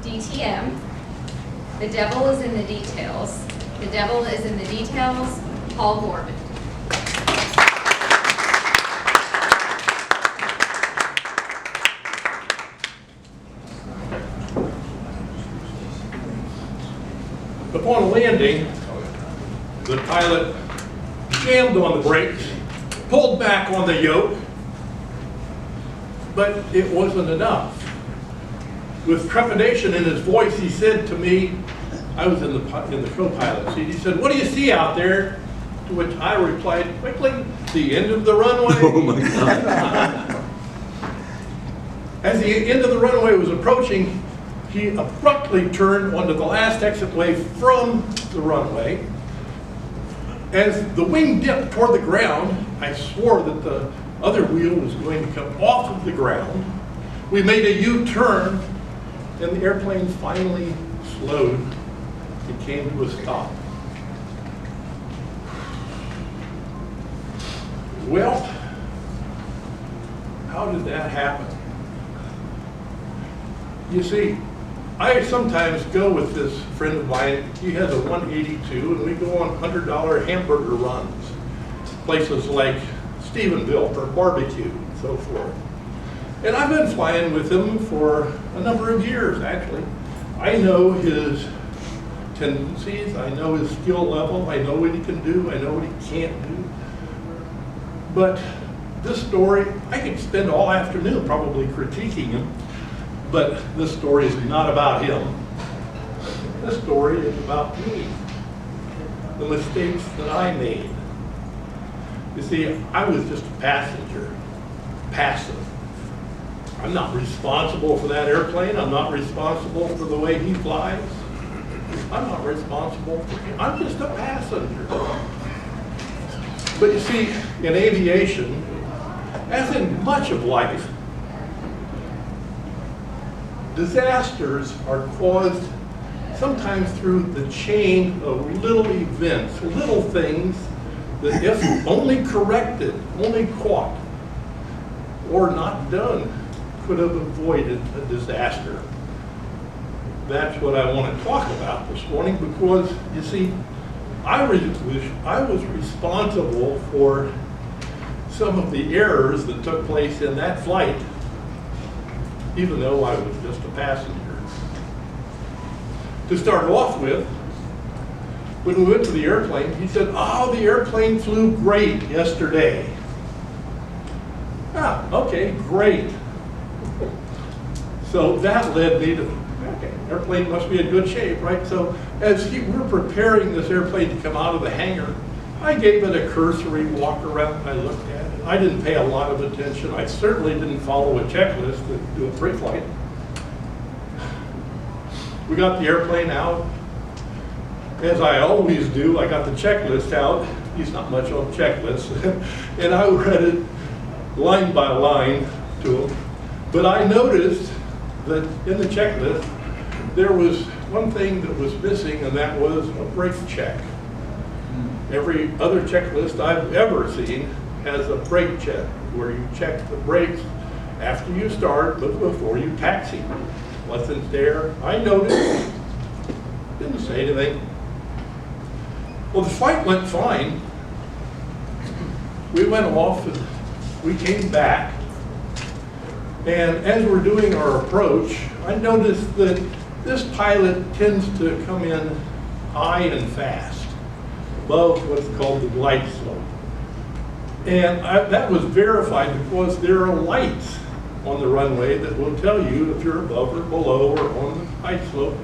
DTM. The devil is in the details. The devil is in the details. Paul Gorman. Upon landing, the pilot jammed on the brakes, pulled back on the yoke, but it wasn't enough. With trepidation in his voice, he said to me, I was in the co-pilot seat, he said, "What do you see out there?" To which I replied quickly, "The end of the runway." Oh my God. As the end of the runway was approaching, he abruptly turned onto the last exitway from the runway. As the wing dipped toward the ground, I swore that the other wheel was going to come off of the ground. We made a U-turn, and the airplane finally slowed and came to a stop. Well, how did that happen? You see, I sometimes go with this friend of mine. He has a 182, and we go on $100 hamburger runs, places like Stephenville for barbecue and so forth. And I've been flying with him for a number of years, actually. I know his tendencies, I know his skill level, I know what he can do, I know what he can't do. But this story, I could spend all afternoon probably critiquing him, but this story is not about him. This story is about me, the mistakes that I made. You see, I was just a passenger, passive. I'm not responsible for that airplane. I'm not responsible for the way he flies. I'm not responsible for him. I'm just a passenger. But you see, in aviation, as in much of life, disasters are caused sometimes through the chain of little events, little things that if only corrected, only caught, or not done, could have avoided a disaster. That's what I want to talk about this morning, because you see, I was responsible for some of the errors that took place in that flight, even though I was just a passenger. To start off with, when we went to the airplane, he said, "Oh, the airplane flew great yesterday." Ah, okay, great. So that led me to, okay, airplane must be in good shape, right? So as we were preparing this airplane to come out of the hangar, I gave it a cursory walk around. I looked at it. I didn't pay a lot of attention. I certainly didn't follow a checklist to do a pre-flight. We got the airplane out. As I always do, I got the checklist out. He's not much on checklists. And I read it line by line to him. But I noticed that in the checklist, there was one thing that was missing, and that was a brake check. Every other checklist I've ever seen has a brake check, where you check the brakes after you start, but before you taxi. Wasn't there. I noticed, didn't say anything. Well, the flight went fine. We went off and we came back. And as we're doing our approach, I noticed that this pilot tends to come in high and fast, above what's called the glide slope. And that was verified because there are lights on the runway that will tell you if you're above or below or on the glide slope.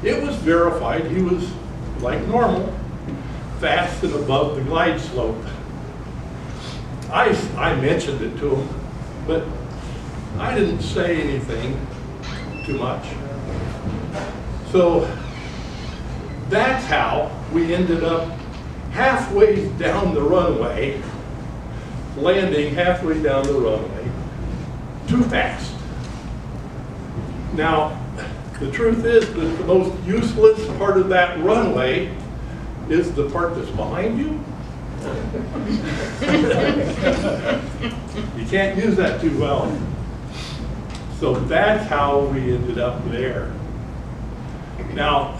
It was verified he was, like normal, fast and above the glide slope. I mentioned it to him, but I didn't say anything too much. So that's how we ended up halfway down the runway, landing halfway down the runway, too fast. Now, the truth is that the most useless part of that runway is the part that's behind you. You can't use that too well. So that's how we ended up there. Now,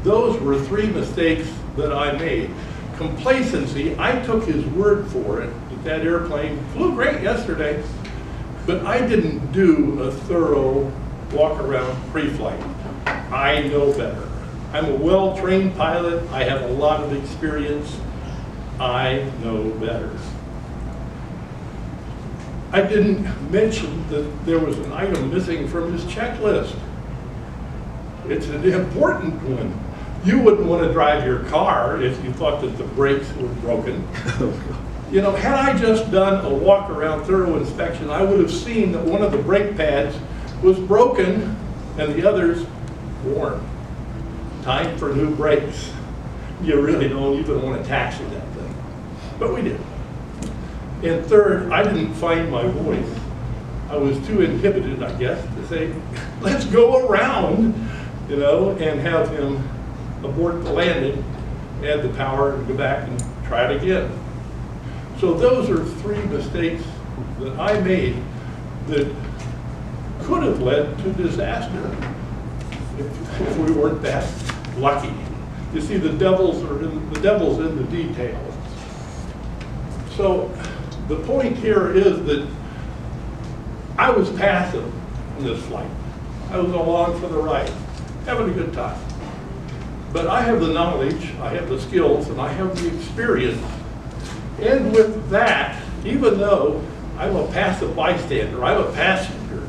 those were 3 mistakes that I made. Complacency, I took his word for it, that airplane flew great yesterday, but I didn't do a thorough walk-around pre-flight. I know better. I'm a well-trained pilot. I have a lot of experience. I know better. I didn't mention that there was an item missing from his checklist. It's an important one. You wouldn't want to drive your car if you thought that the brakes were broken. You know, had I just done a walk-around thorough inspection, I would have seen that one of the brake pads was broken and the others worn. Time for new brakes. You really don't even want to taxi that thing. But we did. And third, I didn't find my voice. I was too inhibited, I guess, to say, let's go around, you know, and have him abort the landing, add the power, and go back and try it again. So those are 3 mistakes that I made that could have led to disaster if we weren't that lucky. You see, the devil's in the details. So the point here is that I was passive in this flight. I was along for the ride, having a good time. But I have the knowledge, I have the skills, and I have the experience. And with that, even though I'm a passive bystander, I'm a passenger,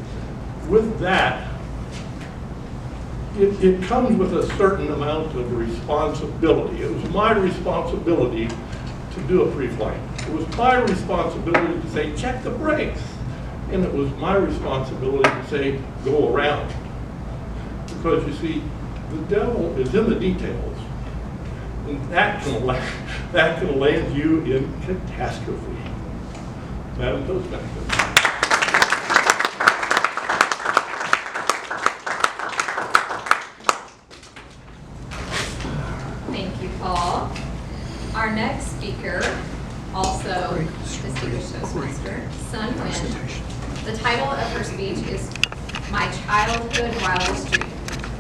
with that, it comes with a certain amount of responsibility. It was my responsibility to do a pre-flight. It was my responsibility to say, check the brakes. And it was my responsibility to say, go around. Because you see, the devil is in the details. And that can land you in catastrophe. Madam Toastmaster. Thank you, Paul. Our next speaker, also distinguished Toastmaster, Sun Win. The title of her speech is My Childhood Wildest Dreams.